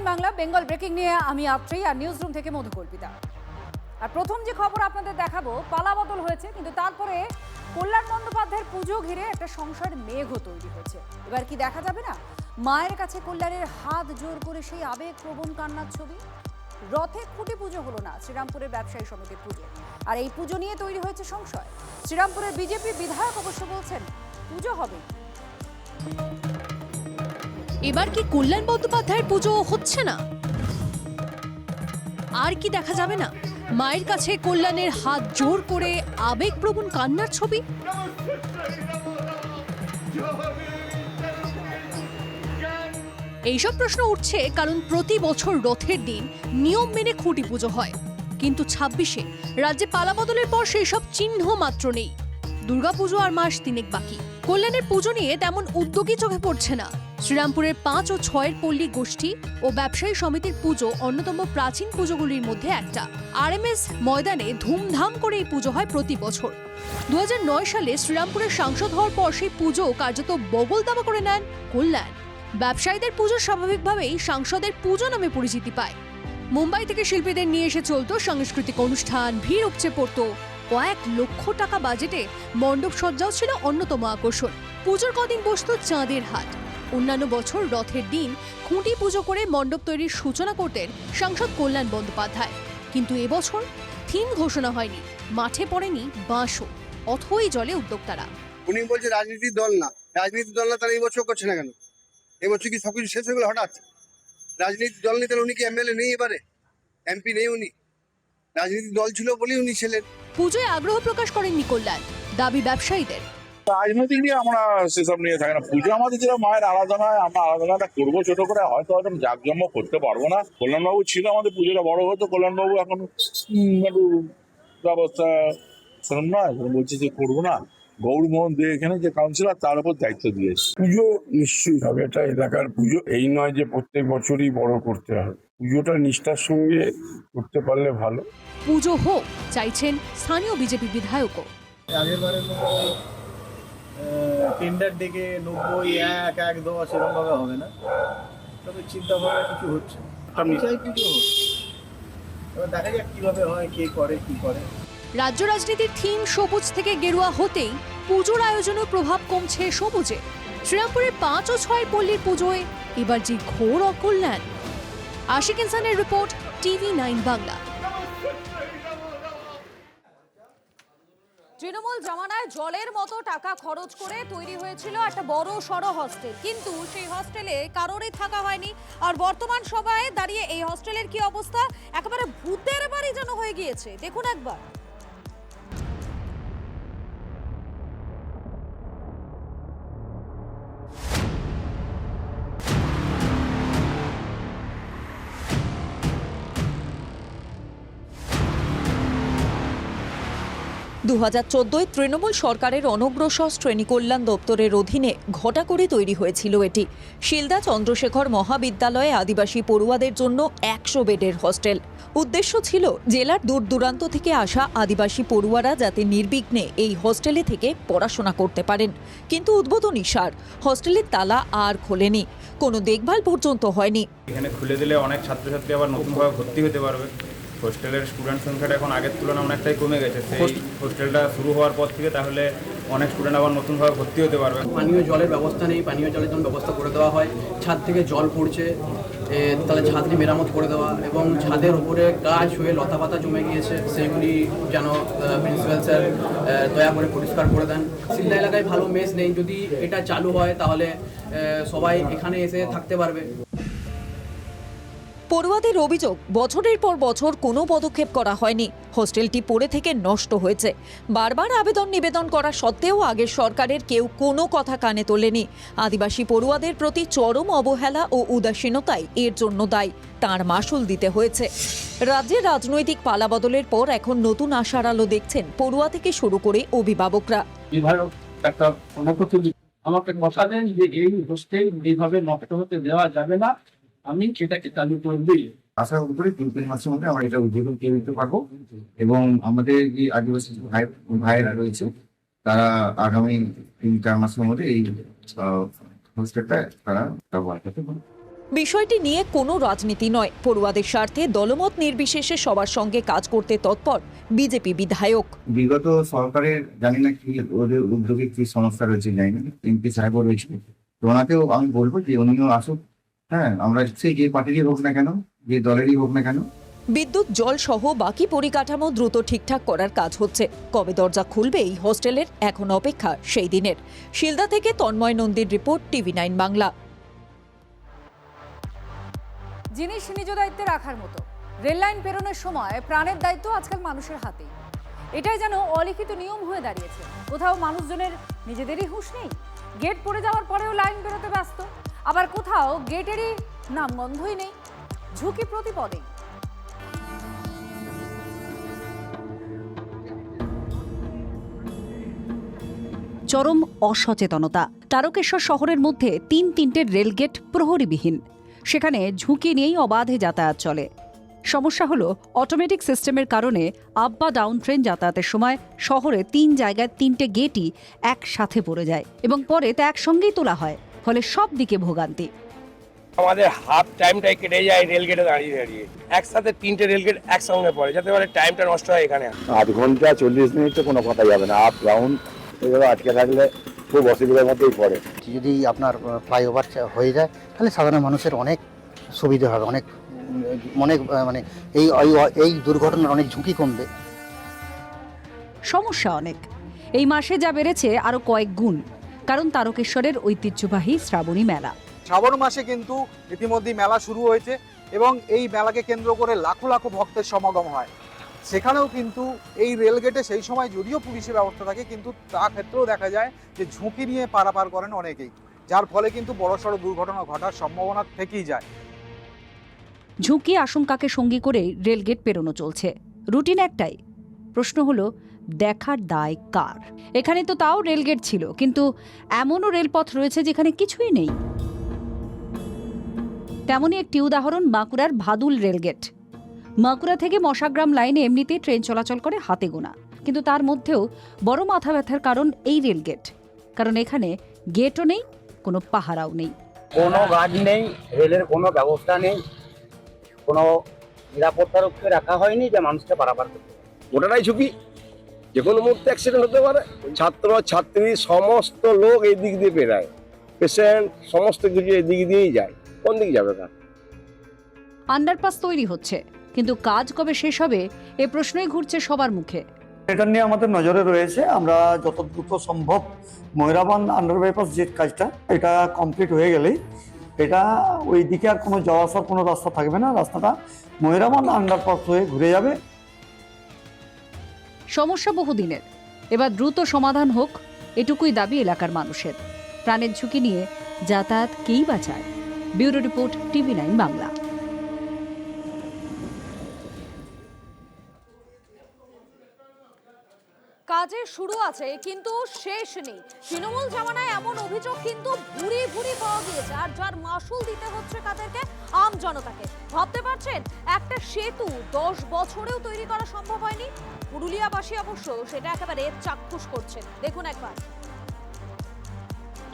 Bangla Bengal breaking নিয়ে আমি আত্রেই আর news room থেকে মধুকল্পিতা। আর প্রথম যে খবর আপনাদের দেখাবো, পালাবদল হয়েছে, কিন্তু তারপরে কল্যাণ বন্দ্যোপাধ্যায়ের পুজো ঘিরে একটা সংশয়ের মেঘও তৈরি হয়েছে। এবার কি দেখা যাবে না মায়ের কাছে কল্যাণের হাত জোর করে সেই আবেগপ্রবণ কান্নার ছবি? রথে খুঁটি পুজো হলো না শ্রীরামপুরের ব্যবসায়ী সমিতির পুজো, আর এই পুজো নিয়ে তৈরি হয়েছে সংশয়। শ্রীরামপুরের বিজেপি বিধায়ক অবশ্য বলছেন পুজো হবে। এবার কি কল্যাণ বন্দ্যোপাধ্যায়ের পুজো হচ্ছে না? আর কি দেখা যাবে না মায়ের কাছে কল্যাণের হাত জোর করে আবেগপ্রবণ কান্নার ছবি? এইসব প্রশ্ন উঠছে কারণ প্রতি বছর রথের দিন নিয়ম মেনে খুঁটি পুজো হয়, কিন্তু ২৬-এ রাজ্যে পালাবদলের পর সেই সব চিহ্ন মাত্র নেই। দুর্গাপুজো আর মাস তিনেক বাকি। কল্যাণের পুজো নিয়ে তেমন উদ্যোগী চোখে পড়ছে না। শ্রীরামপুরের ৫ ও ৬-এর পল্লী গোষ্ঠী ও ব্যবসায়ী সমিতির পুজো অন্যতম প্রাচীন পুজোগুলির মধ্যে একটা। RMS ময়দানে ধুমধাম করে এই পুজো হয় প্রতি বছর। ২০০৯ সালে শ্রীরামপুরের সাংসদ হওয়ার পর সেই পুজো কার্যত বগল দাবা করে নেন কল্যাণ। ব্যবসায়ীদের পুজো স্বাভাবিকভাবেই সাংসদের পুজো নামে পরিচিতি পায়। মুম্বাই থেকে শিল্পীদের নিয়ে এসে চলত সাংস্কৃতিক অনুষ্ঠান, ভিড় উপচে পড়ত। কয়েক লক্ষ টাকা বাজেটে মণ্ডপ সজ্জাও ছিল অন্যতম আকর্ষণ। পুজোর কদিন বসত চাঁদের হাট। অন্যান্য বছর রথের দিন খুঁটি পুজো করে মণ্ডপ তৈরির সূচনা করতেন সাংসদ কল্যাণ বন্দ্যোপাধ্যায়, কিন্তু এবছর থিম ঘোষণা হয়নি, মাঠে পড়েনি বাঁশও, অথই জলে উদ্যোক্তারা। উনি বলছে রাজনীতির দল না, রাজনীতির দল না, তাহলে এই বছর করছে না কেন? এবছর কি সবকিছু শেষ হয়ে গেল হঠাৎ? রাজনীতির দল নেই তাহলে উনি কি এমএলএ নেই? এবারে এমপি নেই, উনি রাজনীতির দল ছিল বলেই উনি ছিলেন। পুজোয় আগ্রহ প্রকাশ করেননি কল্যাণ, দাবি ব্যবসায়ীদের। রাজনৈতিক নিয়ে আমরা সেসব নিয়ে থাকি না। পুজো আমাদের যেটা মায়ের আরাধনায়, আমরা আরাধনাটা করবো ছোট করে, হয়তো জাঁকজমক করতে পারবো না। কল্যাণবাবু ছিল আমাদের পুজোটা বড় হতো, কল্যাণবাবু এখন একটু ব্যবস্থা শোন না, বলছে যে করবো না। গৌরমোহন দে এখানে যে কাউন্সিলর, তার উপর দায়িত্ব দিয়েছে। পুজো নিশ্চয়ই হবে, এটা এলাকার পুজো, এই নয় যে প্রত্যেক বছরই বড় করতে হবে। পুজোটা নিষ্ঠার সঙ্গে করতে পারলে ভালো। পুজো হোক চাইছেন স্থানীয় বিজেপি বিধায়কও। আগেরবারের মতো টেন্ডার ডেকে ৯০, ১, ১, ১০ এরকম ভাবে হবে না, তবে চিন্তা ভাবনা কিছু হচ্ছে। আমি চাই পুজো হোক, এবার দেখা যাক কিভাবে হয়, কে করে কি করে। রাজ্য রাজনীতির থিম সবুজ থেকে গেরুয়া হতেই পুজোর আয়োজনের প্রভাব কমছে সবুজে। শ্রীরামপুরের ৫ ও ৬-এর পল্লীর পুজোয় এবার যে ঘোর অকল্যাণ। আশিক ইনসানের রিপোর্ট, TV9 বাংলা। তৃণমূল জমানায় জলের মতো টাকা খরচ করে তৈরি হয়েছিল একটা বড় সড়ো হস্টেল, কিন্তু সেই হস্টেলে কারোরই থাকা হয়নি। আর বর্তমান সময়ে দাঁড়িয়ে এই হস্টেলের কি অবস্থা, একেবারে ভূতের বাড়ি যেন হয়ে গিয়েছে। দেখুন একবার। দু ২০১৪ তৃণমূল সরকারের অনগ্রসর শ্রেণী কল্যাণ দপ্তরের অধীনে ঘটা করে তৈরি হয়েছিল এটি। শিলদা চন্দ্রশেখর মহাবিদ্যালয়ে আদিবাসী পড়ুয়াদের জন্য ১০০ বেডের হস্টেল। উদ্দেশ্য ছিল জেলার দূর দূরান্ত থেকে আসা আদিবাসী পড়ুয়ারা যাতে নির্বিঘ্নে এই হস্টেলে থেকে পড়াশোনা করতে পারেন। কিন্তু উদ্বোধনী সার, হস্টেলের তালা আর খোলেনি, কোনো দেখভাল পর্যন্ত হয়নি। এখানে খুলে দিলে অনেক ছাত্রছাত্রী আবার নতুনভাবে ভর্তি হতে পারবে। হোস্টেলের স্টুডেন্ট সংখ্যাটা এখন আগের তুলনায় অনেকটাই কমে গেছে। সেই হোস্টেলটা শুরু হওয়ার পর থেকে তাহলে অনেক স্টুডেন্ট আবার নতুনভাবে ভর্তি হতে পারবে। পানীয় জলের ব্যবস্থা নেই, পানীয় জলের জন্য ব্যবস্থা করে দেওয়া হয়। ছাদ থেকে জল পড়ছে, তাহলে ছাদটি মেরামত করে দেওয়া, এবং ছাদের উপরে গাছ হয়ে লতা পাতা জমে গিয়েছে, সেগুলি যেন প্রিন্সিপাল স্যার দয়া করে পরিষ্কার করে দেন। শিলদা এলাকায় ভালো মেস নেই, যদি এটা চালু হয় তাহলে সবাই এখানে এসে থাকতে পারবে। পড়ুয়াদের অভিযোগ, বছরের পর বছর কোনো পদক্ষেপ করা হয়নি। হোস্টেলটি পড়ে থেকে নষ্ট হয়েছে। বারবার আবেদন নিবেদন করা সত্ত্বেও আগের সরকারের কেউ কোনো কথা কানে তোলেনি। আদিবাসী পড়ুয়াদের প্রতি চরম অবহেলা ও উদাসীনতাই এর জন্য দায়ী। তার মাসুল দিতে হয়েছে। রাজ্যের রাজনৈতিক পালাবদলের পর এখন নতুন আশার আলো দেখছেন পড়ুয়া থেকে শুরু করে অভিভাবকরা। আমাকে কথা দেন যে এই হোস্টেল এইভাবে নষ্ট হতে দেওয়া যাবে না, আমি সেটাকে চালু করে দিই। আশা করি ৩ মাসের মধ্যে আমরা এটা উদ্বোধন করে দিতে পারবো, এবং আমাদের যে আদিবাসী ভাইয়েরা রয়েছে তারা আগামী ৩-৪ মাসের মধ্যে এই হোস্টেলটা তারা ব্যবহার করতে পারবে। বিষয়টি নিয়ে কোনো রাজনীতি নয়, পড়ুয়াদের স্বার্থে দলমত নির্বিশেষে সবার সঙ্গে কাজ করতে তৎপর বিজেপি বিধায়ক। বিগত সরকারের জানি না কি ওদের উদ্যোগে কি সমস্যা রয়েছে জানি না, এমপি সাহেবও রয়েছে, তো ওনাকেও আমি বলবো যে উনিও আসুক। হ্যাঁ, আমরা সে যে পার্টিরই হোক না কেন, যে দলেরই হোক না কেন। বিদ্যুৎ, জল সহ বাকি পরিকাঠামো দ্রুত ঠিকঠাক করার কাজ হচ্ছে। কবে দরজা খুলবে এই হোস্টেলের, এখন অপেক্ষা সেই দিনের। শিলদা থেকে তন্ময় নন্দীর রিপোর্ট, TV9 বাংলা। জিনিস নিজ দায়িত্বে রাখার মতো। রেল লাইন পেরোনোর সময় প্রাণের দায়িত্ব আজকাল মানুষের হাতেই। এটাই যেন অলিখিত নিয়ম হয়ে দাঁড়িয়েছে। কোথাও মানুষজনের নিজেদেরই হুঁশ নেই, গেট পড়ে যাওয়ার পরেও লাইন বেরোতে ব্যস্ত, আবার কোথাও গেটেরই নামগন্ধই নেই, ঝুঁকি প্রতিপদেই। চরম অসচেতনতা। তারকেশ্বর শহরের মধ্যে তিনটে রেলগেট প্রহরীবিহীন, সেখানে ঝুঁকি নিয়েই অবাধে যাতায়াত চলে। সমস্যা হলো অটোমেটিক সিস্টেমের কারণে আপ বা ডাউন ট্রেন যাতায়াতের সময় শহরে 3 জায়গায় 3টে গেটই একসাথে পড়ে যায় এবং পরে তা একসঙ্গেই তোলা হয়, ফলে সব দিকে ভোগান্তি। আমাদের হাফ টাইমটাই কেটে যায় রেলগেটে দাঁড়িয়ে দাঁড়িয়ে, একসাথে 3টে রেলগেট একসঙ্গে পড়ে, যাতে করে টাইমটা নষ্ট হয়। এখানে 8 ঘন্টা 40 মিনিট তো কোনো কথাই হবে না। আপ ডাউন এভাবে আটকে থাকলে খুব অসুবিধার মধ্যেই পড়ে। যদি আপনার ফ্লাইওভার হয়ে যায় তাহলে সাধারণ মানুষের অনেক সুবিধা হবে, অনেক মানে এই দুর্ঘটনার অনেক ঝুঁকি কমবে। সমস্যা অনেক। এই মাসে যা বেড়েছে আরো কয়েক গুণ, কারণ তারকেশ্বরের ঐতিহ্যবাহী শ্রাবণী মেলা। শ্রাবণ মাসে কিন্তু ইতিমধ্যেই মেলা শুরু হয়েছে এবং এই মেলাকে কেন্দ্র করে লাখো লাখো ভক্তের সমাগম হয়। সেখানেও কিন্তু এই রেলগেটে সেই সময় যদিও পুলিশের ব্যবস্থা থাকে, কিন্তু তা ক্ষেত্রেও দেখা যায় যে ঝুঁকি নিয়ে পারাপার করেন অনেকেই, যার ফলে কিন্তু বড়সড় দুর্ঘটনা ঘটার সম্ভাবনা থেকেই যায়। ঝুঁকি আশঙ্কাকে সঙ্গী করে রেলগেট পেরোনো চলছে। রুটিন একটাই, প্রশ্ন হলো দেখার দায় কার? এখানে তো তাও রেলগেট ছিল, কিন্তু এমনও রেলপথ রয়েছে যেখানে কিছুই নেই। তেমনই একটি উদাহরণ বাঁকুড়ার ভাদুল রেলগেট। বাঁকুড়া থেকে মশাগ্রাম লাইনে এমনিতেই ট্রেন চলাচল করে হাতে গোনা, কিন্তু তার মধ্যেও বড় মাথা ব্যথার কারণ এই রেলগেট, কারণ এখানে গেটও নেই, কোনো পাহারাও নেই। কোনো গার্ড নেই, রেলের কোনো ব্যবস্থা নেই, কোনো নিরাপত্তা রক্ষে রাখা হয়নি যে মানুষকে পারাপার করতে। ওটাই ঝুঁকি, যে কোনো মুহূর্তে অ্যাক্সিডেন্ট হতে পারে। ছাত্র ছাত্রী সমস্ত লোক এই দিক দিয়ে বেরায়, পেশেন্ট সমস্ত কিছু এই দিক দিয়েই যায়, কোন দিকে যাবে না? আন্ডারপাস তৈরি হচ্ছে, কিন্তু কাজ কবে শেষ হবে এ প্রশ্নই ঘুরছে সবার মুখে। এটা নিয়ে আমাদের নজরে রয়েছে। আমরা যত দ্রুত সম্ভব ময়রাবান আন্ডার বাইপাস যে কাজটা, এটা কমপ্লিট হয়ে গেলেই এটা ওই দিকে আর কোনো যাওয়া আসার কোনো রাস্তা থাকবে না, রাস্তাটা ময়রাবান আন্ডারপাস হয়ে ঘুরে যাবে। সমস্যা বহুদিনের, এবার দ্রুত সমাধান হোক, এটুকুই দাবি এলাকার মানুষের। প্রাণের ঝুঁকি নিয়ে যাতায়াত কেই বাঁচায়। Bureau report, TV9 Bangla. কাজের শুরু আছে কিন্তু শেষ নেই। তৃণমূল জামানায় এমন অভিযোগ কিন্তু ভুরি ভুরি পাওয়া গিয়েছে, আর যার মাসুল দিতে হচ্ছে কাদেরকে? আম জনতাকে। ভাবতে পারছেন, একটা সেতু 10 বছরেও তৈরি করা সম্ভব হয়নি। পুরুলিয়াবাসী অবশ্য সেটা একেবারে চাক্ষুষ করছেন, দেখুন একবার।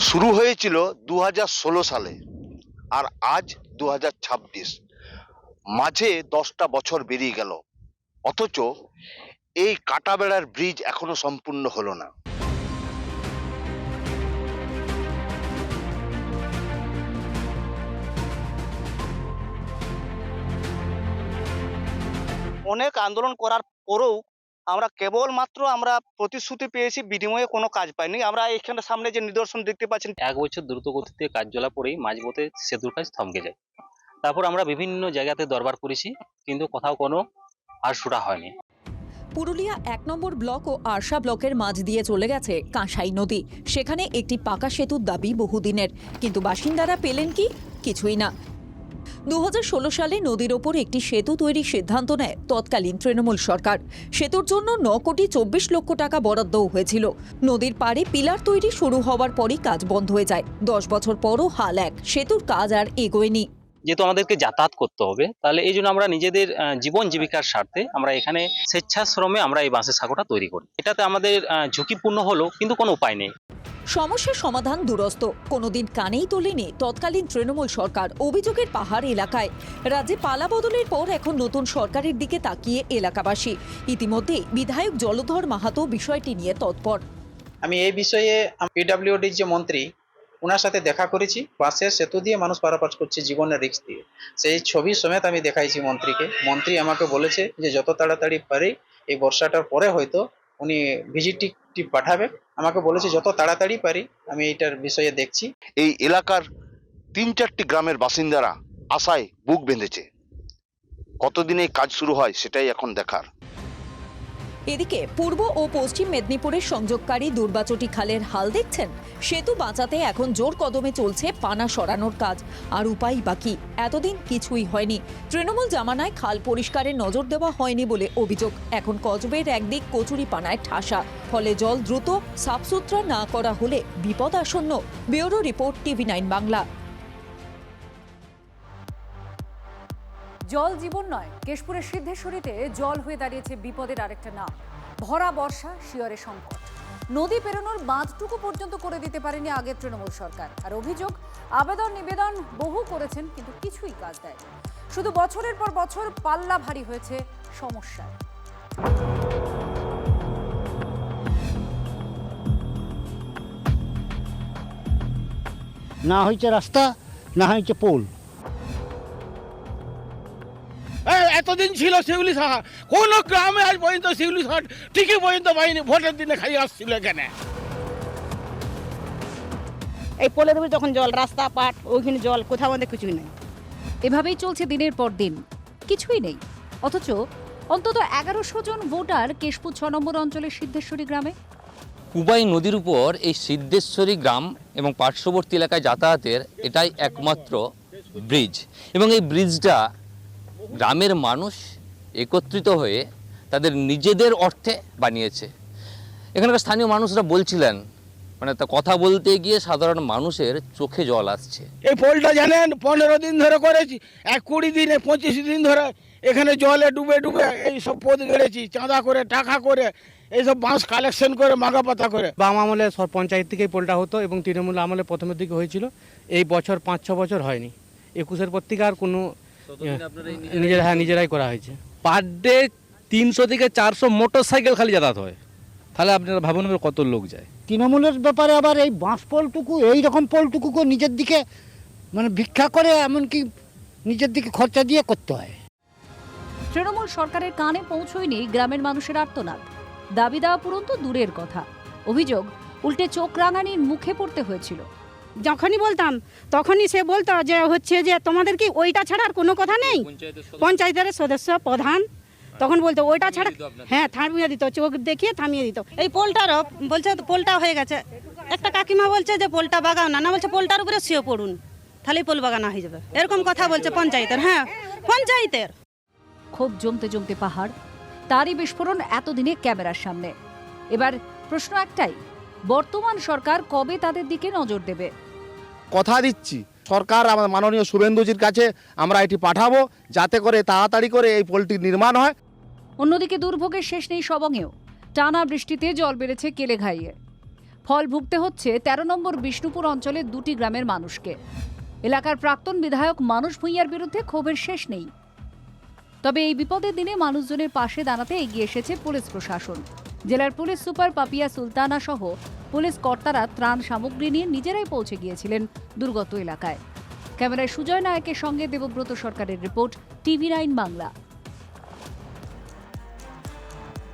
শুরু হয়েছিল 2016 সালে, আর আজ 2026, মাঝে 10টা বছর বেরিয়ে গেল, অথচ এই কাটাবেড়ার ব্রিজ এখনো সম্পূর্ণ হলো না। অনেক আন্দোলন করার পরেও আমরা কেবলমাত্র প্রতিশ্রুতি পেয়েছি, বিনিময়ে কোনো কাজ পাইনি। আমরা এখানে সামনে যে নিদর্শন দেখতে পাচ্ছেন, 1 বছর দ্রুত গতিতে কাজ চলা পরেই মাঝপথে সেতুর কাজ থমকে যায়। তারপর আমরা বিভিন্ন জায়গাতে দরবার করেছি, কিন্তু কোথাও কোনো আর সুরা হয়নি। পুরুলিয়া 1 নম্বর ব্লক ও আরশা ব্লকের মাঝ দিয়ে চলে গেছে কাঁসাই নদী। সেখানে একটি পাকা সেতুর দাবি বহুদিনের, কিন্তু বাসিন্দারা পেলেন কি? কিছুই না। 2016 সালে নদীর ওপর একটি সেতু তৈরির সিদ্ধান্ত নেয় তৎকালীন তৃণমূল সরকার। সেতুর জন্য 9 কোটি 24 লক্ষ টাকা বরাদ্দও হয়েছিল। নদীর পাড়ে পিলার তৈরি শুরু হওয়ার পরই কাজ বন্ধ হয়ে যায়। 10 বছর পরও হাল এক, সেতুর কাজ আর এগোয়নি। যেহেতু আমাদেরকে যাতায়াত করতে হবে, তাহলে এই জন্য আমরা নিজেদের জীবন জীবিকার স্বার্থে আমরা এখানে স্বেচ্ছাশ্রমে আমরা এই বাঁশের সাঁকোটা তৈরি করি। এটাতে আমাদের ঝুঁকিপূর্ণ হলো, কিন্তু কোনো উপায় নেই। সমস্যার সমাধান দুরস্ত, কোনোদিন কানেই তোলেনি তৎকালীন তৃণমূল সরকার। অভিযোগের পাহাড় এলাকায়। রাজ্যে পালা বদলের পর এখন নতুন সরকারের দিকে তাকিয়ে এলাকাবাসী। ইতিমধ্যে বিধায়ক জলধর মাহাতো বিষয়টি নিয়ে তৎপর। আমি এই বিষয়ে পিডব্লিউডির যে মন্ত্রী, ওনার সাথে দেখা করেছি। বাসের সেতু দিয়ে মানুষ পারাপার করছে জীবনের রিস্ক দিয়ে, সেই ছবি সমেত আমি দেখাইছি মন্ত্রীকে। মন্ত্রী আমাকে বলেছে যে যত তাড়াতাড়ি পারি এই বর্ষাটার পরে হয়তো উনি ভিজিট টিম পাঠাবে। আমাকে বলেছে যত তাড়াতাড়ি পারি আমি এইটার বিষয়ে দেখছি। এই এলাকার 3-4টি গ্রামের বাসিন্দারা আশায় বুক বেঁধেছে। কতদিনে কাজ শুরু হয় সেটাই এখন দেখার। এদিকে পূর্ব ও পশ্চিম মেদিনীপুরের সংযোগকারী দুর্বাচটি খালের হাল দেখছেন। সেতু বাঁচাতে এখন জোর কদমে চলছে পানা সরানোর কাজ। আর উপায় বাকি, এতদিন কিছুই হয়নি। তৃণমূল জামানায় খাল পরিষ্কারের নজর দেওয়া হয়নি বলে অভিযোগ। এখন কজবের একদিক কচুরি পানায় ঠাসা, ফলে জল দ্রুত সাফসুতরা না করা হলে বিপদ আসন্ন। Bureau report, TV9 Bangla. জল জীবন নয়, কেশপুরের সিদ্ধেশ্বরীতে জল হয়ে দাঁড়িয়েছে বিপদের আরেকটা নাম। ভরা বর্ষা, শিয়রে সংকট। নদী পেরোনোর বাঁধটুকু পর্যন্ত করে দিতে পারেনি আগের তৃণমূল সরকার। আর অভিযোগ, আবেদন নিবেদন বহু করেছেন কিন্তু কিছুই কাজ দেয়নি। শুধু বছরের পর বছর পাল্লা ভারী হয়েছে সমস্যায়। না হয়েছে রাস্তা, না হয়েছে পোল। এতদিন ছিল শিউলি শাখা, কোন গ্রামে আজ পর্যন্ত শিউলি শাখা ঠিকই পর্যন্ত পাইনি। ভোটের দিনে খালি আসছিল এখানে। এই পোলের উপরে যখন জল, রাস্তা পাট, ওইখানে জল, কোথাও আমাদের কিছুই নেই। এভাবেই চলছে দিনের পর দিন, কিছুই নেই। অথচ অন্তত 1100 জন ভোটার কেশপুর 6 নম্বর অঞ্চলের সিদ্ধেশ্বরী গ্রামে। কুবাই নদীর উপর এই সিদ্ধেশ্বরী গ্রাম এবং পার্শ্ববর্তী এলাকায় যাতায়াতের এটাই একমাত্র ব্রিজ, এবং এই ব্রিজটা গ্রামের মানুষ একত্রিত হয়ে তাদের নিজেদের অর্থে বানিয়েছে। এখানকার স্থানীয় মানুষরা বলছিলেন, মানে তা কথা বলতে গিয়ে সাধারণ মানুষের চোখে জল আসছে। এই পোলটা জানেন 15 দিন ধরে করেছি, 20 দিনে 25 দিন ধরে এখানে জলে ডুবে ডুবে এই সব পথ গেড়েছি, চাঁদা করে, টাকা করে, এইসব বাঁশ কালেকশন করে, মাগা পাতা করে। বাম আমলে পঞ্চায়েত থেকেই পোলটা হতো এবং তৃণমূল আমলে প্রথমের দিকে হয়েছিল। এই বছর 5-6 বছর হয়নি। 21-এর পর থেকে আর কোনো নিজেরাই করা হয়েছে। পার ডে 300 থেকে 400 মোটর সাইকেল খালি যাতায়াত হয়। তাহলে আপনারা ভাবুন কত লোক যায়। তৃণমূলের ব্যাপারে আবার এই বাঁশ পোলটুকু, এই রকম পোলটুকুকে নিজের দিকে মানে ভিক্ষা করে, এমনকি নিজের দিকে খরচা দিয়ে করতে হয়। তৃণমূল সরকারের কানে পৌঁছয়নি গ্রামের মানুষের আর্তনাদ। দাবি দেওয়া পূরণ তো দূরের কথা, অভিযোগ উল্টে চোখ রাঙানির মুখে পড়তে হয়েছিল। যখনই বলতাম তখনই সে বলতো যে হচ্ছে যে তোমাদের কি ওইটা ছাড়া আর কোনো কথা নেই। পঞ্চায়েতের সদস্য প্রধান তখন বলতো ওইটা ছাড়া, হ্যাঁ থামিয়ে দিত, চোখ দেখিয়ে থামিয়ে দিত। এই পোলটারও বলছে পোলটা হয়ে গেছে। একটা কাকিমা বলছে যে পোলটা বাগাও না, বলছে পোলটার উপরে শুয়ে পড়ুন, তাহলে পোল বাগানো হয়ে যাবে, এরকম কথা বলছে পঞ্চায়েতের। হ্যাঁ পঞ্চায়েতের ক্ষোভ জমতে জমতে পাহাড়, তারই বিস্ফোরণ এতদিনে ক্যামেরার সামনে। এবার প্রশ্ন একটাই, বর্তমান সরকার কবে তাদের দিকে নজর দেবে? কথা দিচ্ছি, সরকার আমার মাননীয় শুভেন্দুজির কাছে আমরা এটি পাঠাবো, যাতে করে তাড়াতাড়ি করে এই পোলটি নির্মাণ হয়। অন্যদিকে দুর্ভোগের শেষ নেই সবংয়েও। টানা বৃষ্টিতে জল বেড়েছে কেলেঘাইয়ে। ফল ভুগতে হচ্ছে 13 নম্বর বিষ্ণুপুর অঞ্চলের 2টি গ্রামের মানুষকে। এলাকার প্রাক্তন বিধায়ক মানস ভূঁইয়ার বিরুদ্ধে ক্ষোভের শেষ নেই। তবে এই বিপদের দিনে মানুষজনের পাশে দাঁড়াতে এগিয়ে এসেছে পুলিশ প্রশাসন। জেলার পুলিশ সুপার পাপিয়া সুলতানা সহ পুলিশ কর্তারা ত্রাণ সামগ্রী নিয়ে নিজেরাই পৌঁছে গিয়েছিলেন দুর্গত এলাকায়। ক্যামেরায় সুজয় নায়কের সঙ্গে দেবব্রত সরকারের রিপোর্ট, TV9 বাংলা।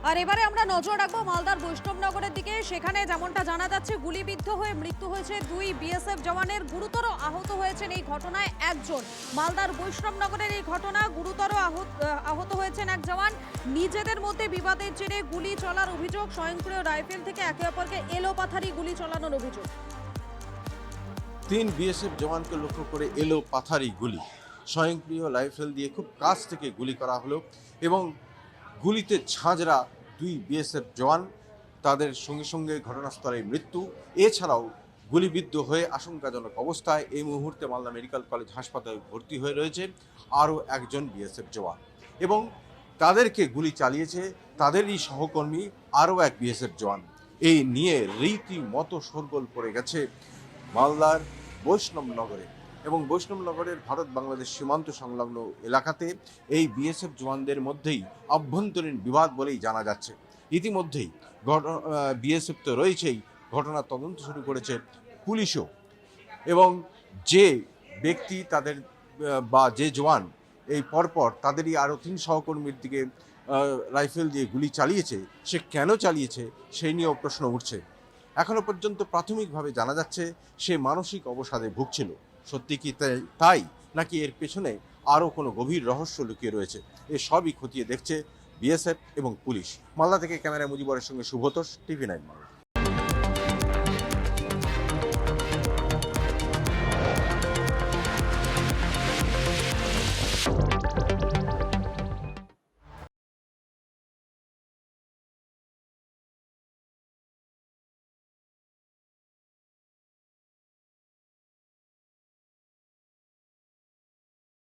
আর এবারে আমরা নজর রাখবো মালদার বৈষ্ণবনগরের দিকে। সেখানে যেমনটা জানা যাচ্ছে, গুলিবিদ্ধ হয়ে মৃত্যু হয়েছে 2 BSF জওয়ানের, গুরুতর আহত হয়েছেন এই ঘটনায় একজন। মালদার বৈষ্ণবনগরের এই ঘটনা, গুরুতর আহত হয়েছেন এক জওয়ান। নিজেদের মধ্যে বিবাদের জেরে গুলি চলার অভিযোগ, স্বয়ংক্রিয় রাইফেল থেকে একে অপরকে এলোপাথারি গুলি চালানোর অভিযোগ। 3 BSF জওয়ানকে লক্ষ্য করে এলো পাথারি গুলি, স্বয়ংক্রিয় রাইফেল দিয়ে খুব কাছ থেকে গুলি করা হলো এবং গুলিতে ঝাঁঝরা 2 BSF জওয়ান, তাদের সঙ্গে সঙ্গে ঘটনাস্থলে মৃত্যু। এছাড়াও গুলিবিদ্ধ হয়ে আশঙ্কাজনক অবস্থায় এই মুহূর্তে মালদা মেডিকেল কলেজ হাসপাতালে ভর্তি হয়ে রয়েছে আরও একজন BSF জওয়ান, এবং তাদেরকে গুলি চালিয়েছে তাদেরই সহকর্মী আরও এক BSF জওয়ান। এই নিয়ে রীতিমতো শোরগোল পড়ে গেছে মালদার বৈষ্ণবনগরে। এবং বৈষ্ণবনগরের ভারত বাংলাদেশ সীমান্ত সংলগ্ন এলাকাতে এই বিএসএফ জওয়ানদের মধ্যেই অভ্যন্তরীণ বিবাদ বলেই জানা যাচ্ছে। ইতিমধ্যেই বিএসএফ তো রয়েছেই, ঘটনার তদন্ত শুরু করেছে পুলিশও। এবং যে ব্যক্তি তাদের বা যে জওয়ান এই পরপর তাদেরই আরও 3 সহকর্মীর দিকে রাইফেল দিয়ে গুলি চালিয়েছে, সে কেন চালিয়েছে সেই নিয়েও প্রশ্ন উঠছে। এখনো পর্যন্ত প্রাথমিকভাবে জানা যাচ্ছে সে মানসিক অবসাদে ভুগছিল। সত্যি কি তাই, নাকি এর পেছনে আরও কোনো গভীর রহস্য লুকিয়ে রয়েছে, এ সবই খতিয়ে দেখছে বিএসএফ এবং পুলিশ। মালদা থেকে ক্যামেরায় মুজিবরের সঙ্গে শুভতোষ, TV9 মালদা।